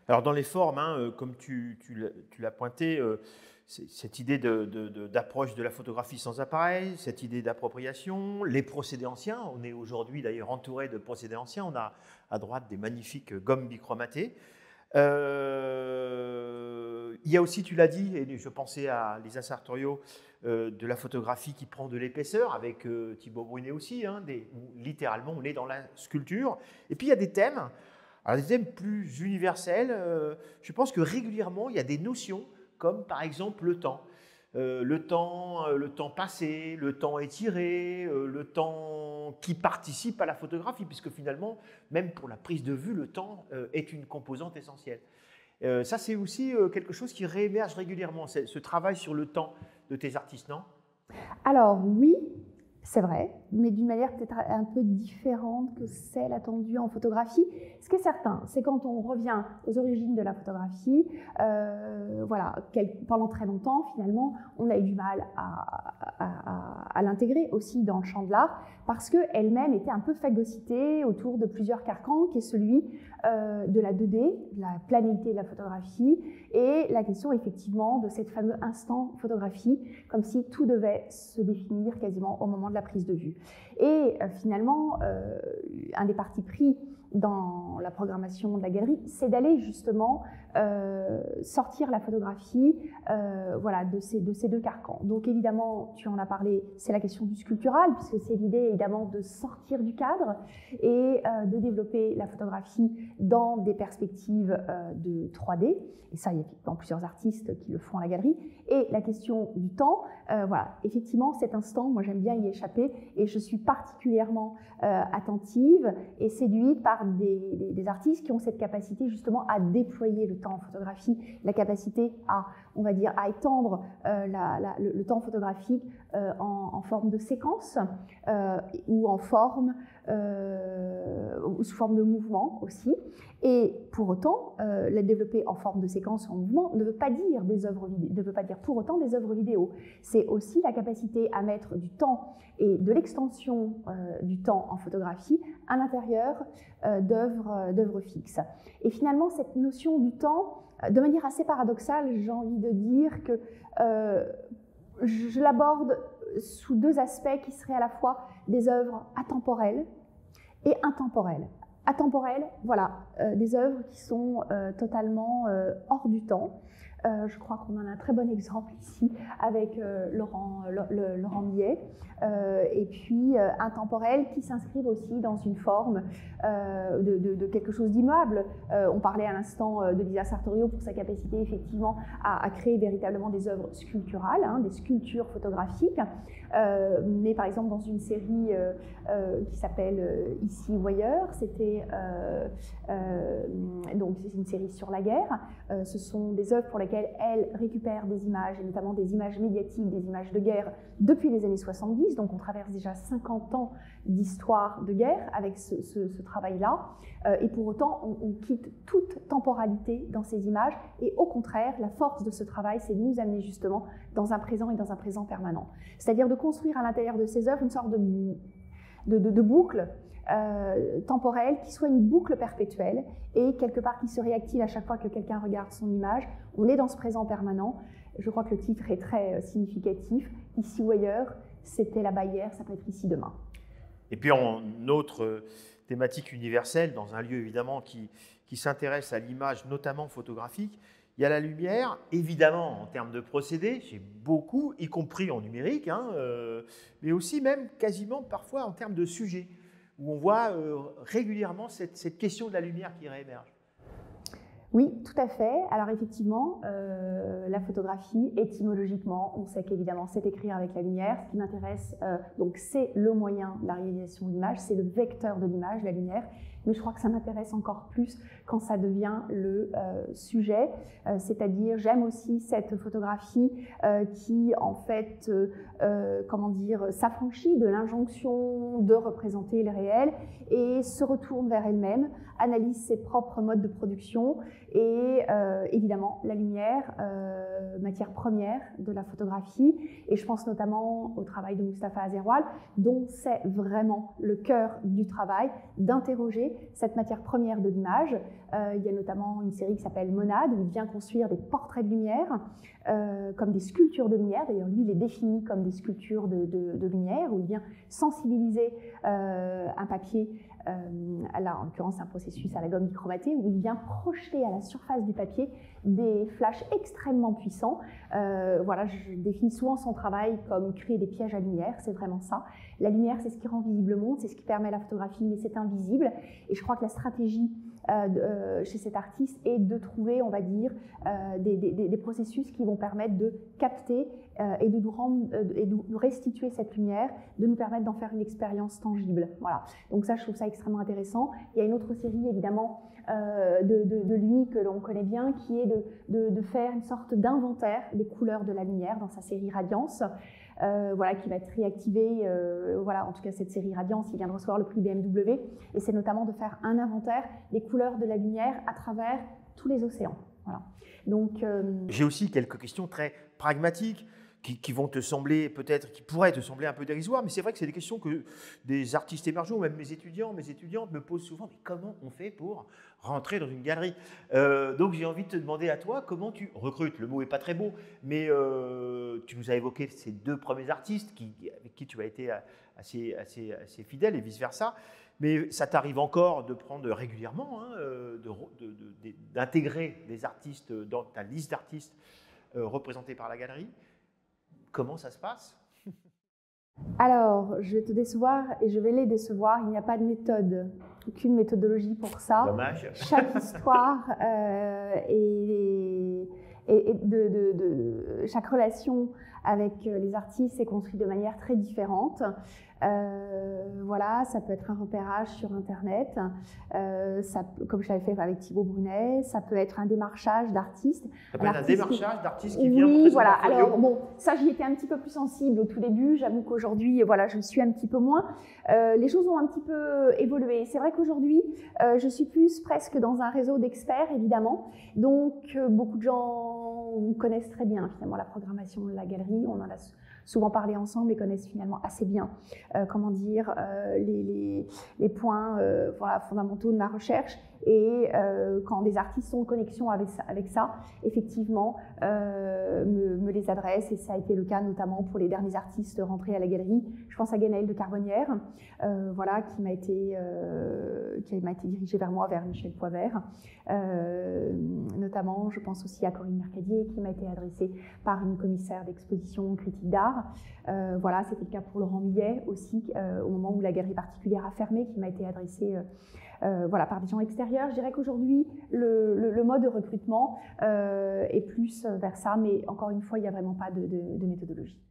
Alors dans les formes, hein, comme tu l'as pointé, cette idée d'approche de la photographie sans appareil, cette idée d'appropriation, les procédés anciens. On est aujourd'hui d'ailleurs entouré de procédés anciens. On a à droite des magnifiques gommes bichromatées. Il y a aussi, tu l'as dit, et je pensais à Lisa Sartorio, de la photographie qui prend de l'épaisseur, avec Thibaut Brunet aussi, hein, où littéralement on est dans la sculpture. Et puis il y a des thèmes. Alors, des thèmes plus universels, je pense que régulièrement, il y a des notions comme par exemple le temps. Le temps passé, le temps étiré, le temps qui participe à la photographie, puisque finalement, même pour la prise de vue, le temps est une composante essentielle. Ça, c'est aussi quelque chose qui réémerge régulièrement, ce travail sur le temps de tes artistes, non? Alors oui, c'est vrai, mais d'une manière peut-être un peu différente que celle attendue en photographie. Ce qui est certain, c'est quand on revient aux origines de la photographie, voilà, pendant très longtemps, finalement, on a eu du mal à l'intégrer aussi dans le champ de l'art, parce qu'elle-même était un peu phagocytée autour de plusieurs carcans, qui est celui de la 2D, de la planéité de la photographie, et la question effectivement de cet fameux instant photographie, comme si tout devait se définir quasiment au moment de la prise de vue. Et finalement, un des partis pris dans la programmation de la galerie, c'est d'aller justement sortir la photographie voilà, de ces deux carcans. Donc évidemment, tu en as parlé, c'est la question du sculptural, puisque c'est l'idée évidemment de sortir du cadre et de développer la photographie dans des perspectives de 3D. Et ça, il y a effectivement plusieurs artistes qui le font à la galerie. Et la question du temps, voilà, effectivement, cet instant, moi j'aime bien y échapper et je suis particulièrement attentive et séduite par des artistes qui ont cette capacité justement à déployer le temps en photographie, la capacité à, on va dire, à étendre le temps photographique en forme de séquence ou en forme, sous forme de mouvement aussi. Et pour autant, la développer en forme de séquence ou en mouvement ne veut pas dire ne veut pas dire pour autant des œuvres vidéo. C'est aussi la capacité à mettre du temps et de l'extension du temps en photographie à l'intérieur d'œuvres fixes. Et finalement, cette notion du temps, de manière assez paradoxale, j'ai envie de dire que je l'aborde sous deux aspects qui seraient à la fois des œuvres atemporelles et intemporelles. Atemporelles, voilà, des œuvres qui sont totalement hors du temps. Je crois qu'on en a un très bon exemple ici avec Laurent Millet. Et puis intemporelles qui s'inscrivent aussi dans une forme de quelque chose d'immuable. On parlait à l'instant de Lisa Sartorio pour sa capacité effectivement à créer véritablement des œuvres sculpturales, hein, des sculptures photographiques. Mais par exemple dans une série qui s'appelle Ici ou ailleurs, donc c'est une série sur la guerre. Ce sont des œuvres pour lesquelles elle récupère des images, et notamment des images médiatiques, des images de guerre depuis les années 70. Donc on traverse déjà 50 ans d'histoire de guerre avec ce travail-là. Et pour autant, on quitte toute temporalité dans ces images. Et au contraire, la force de ce travail, c'est de nous amener justement dans un présent et dans un présent permanent. C'est-à-dire de construire à l'intérieur de ces œuvres une sorte de boucle temporelle qui soit une boucle perpétuelle et quelque part qui se réactive à chaque fois que quelqu'un regarde son image. On est dans ce présent permanent. Je crois que le titre est très significatif. Ici ou ailleurs, c'était là-bas hier, ça peut être ici demain. Et puis en autre thématique universelle, dans un lieu évidemment qui s'intéresse à l'image, notamment photographique, il y a la lumière, évidemment en termes de procédés, j'ai beaucoup, y compris en numérique, hein, mais aussi même quasiment parfois en termes de sujet, où on voit régulièrement cette question de la lumière qui réémerge. Oui, tout à fait. Alors effectivement, la photographie, étymologiquement, on sait qu'évidemment c'est écrire avec la lumière. Ce qui m'intéresse, donc c'est le moyen de la réalisation de l'image, c'est le vecteur de l'image, la lumière. Mais je crois que ça m'intéresse encore plus quand ça devient le sujet, c'est-à-dire j'aime aussi cette photographie qui en fait, comment dire, s'affranchit de l'injonction de représenter le réel et se retourne vers elle-même, analyse ses propres modes de production et évidemment la lumière, matière première de la photographie. Et je pense notamment au travail de Mustapha Azzerwal, dont c'est vraiment le cœur du travail, d'interroger trouver cette matière première de l'image. Il y a notamment une série qui s'appelle Monade, où il vient construire des portraits de lumière, comme des sculptures de lumière. D'ailleurs, lui, il est défini comme des sculptures de lumière, où il vient sensibiliser un papier, là en l'occurrence un processus à la gomme bichromatée, où il vient projeter à la surface du papier des flashs extrêmement puissants. Voilà, je définis souvent son travail comme créer des pièges à lumière, c'est vraiment ça. La lumière, c'est ce qui rend visible le monde, c'est ce qui permet la photographie, mais c'est invisible. Et je crois que la stratégie chez cet artiste est de trouver, on va dire, des processus qui vont permettre de capter et de nous restituer cette lumière, de nous permettre d'en faire une expérience tangible. Voilà. Donc ça, je trouve ça extrêmement intéressant. Il y a une autre série, évidemment, de lui que l'on connaît bien, qui est de faire une sorte d'inventaire des couleurs de la lumière dans sa série Radiance. Voilà, qui va être réactivé, voilà, en tout cas cette série Radiance, il vient de recevoir le prix BMW, et c'est notamment de faire un inventaire des couleurs de la lumière à travers tous les océans. Voilà. Donc, j'ai aussi quelques questions très pragmatiques qui vont te sembler peut-être, qui pourraient te sembler un peu dérisoires, mais c'est vrai que c'est des questions que des artistes émergents, ou même mes étudiants, mes étudiantes me posent souvent, mais comment on fait pour rentrer dans une galerie? Donc j'ai envie de te demander à toi, comment tu recrutes? Le mot n'est pas très beau, mais tu nous as évoqué ces deux premiers artistes avec qui tu as été assez fidèle et vice-versa, mais ça t'arrive encore de prendre régulièrement, hein, d'intégrer des artistes dans ta liste d'artistes représentés par la galerie. Comment ça se passe? Alors, je vais te décevoir et je vais les décevoir. Il n'y a pas de méthode, aucune méthodologie pour ça. Dommage. Chaque histoire chaque relation avec les artistes est construite de manière très différente. Voilà, ça peut être un repérage sur Internet, comme je l'avais fait avec Thibaut Brunet, ça peut être un démarchage d'artistes. Ça peut être un démarchage d'artistes qui vient Oui, voilà. son portfolio. Alors bon, ça j'y étais un petit peu plus sensible au tout début. J'avoue qu'aujourd'hui, voilà, je le suis un petit peu moins. Les choses ont un petit peu évolué. C'est vrai qu'aujourd'hui, je suis plus presque dans un réseau d'experts, évidemment. Donc, beaucoup de gens connaissent très bien finalement la programmation de la galerie. On en a souvent parlé ensemble et connaissent finalement assez bien, comment dire, les points voilà, fondamentaux de ma recherche. Et quand des artistes sont en connexion avec ça, effectivement, me les adressent. Et ça a été le cas notamment pour les derniers artistes rentrés à la galerie. Je pense à Ganaël de Carbonnière, voilà, qui m'a été dirigé vers moi, vers Michel Poivert. Notamment, je pense aussi à Corinne Mercadier, qui m'a été adressée par une commissaire d'exposition critique d'art. Voilà, c'était le cas pour Laurent Millet aussi, au moment où la galerie particulière a fermé, qui m'a été adressée voilà, par des gens extérieurs. Je dirais qu'aujourd'hui, le mode de recrutement est plus vers ça, mais encore une fois, il n'y a vraiment pas de méthodologie.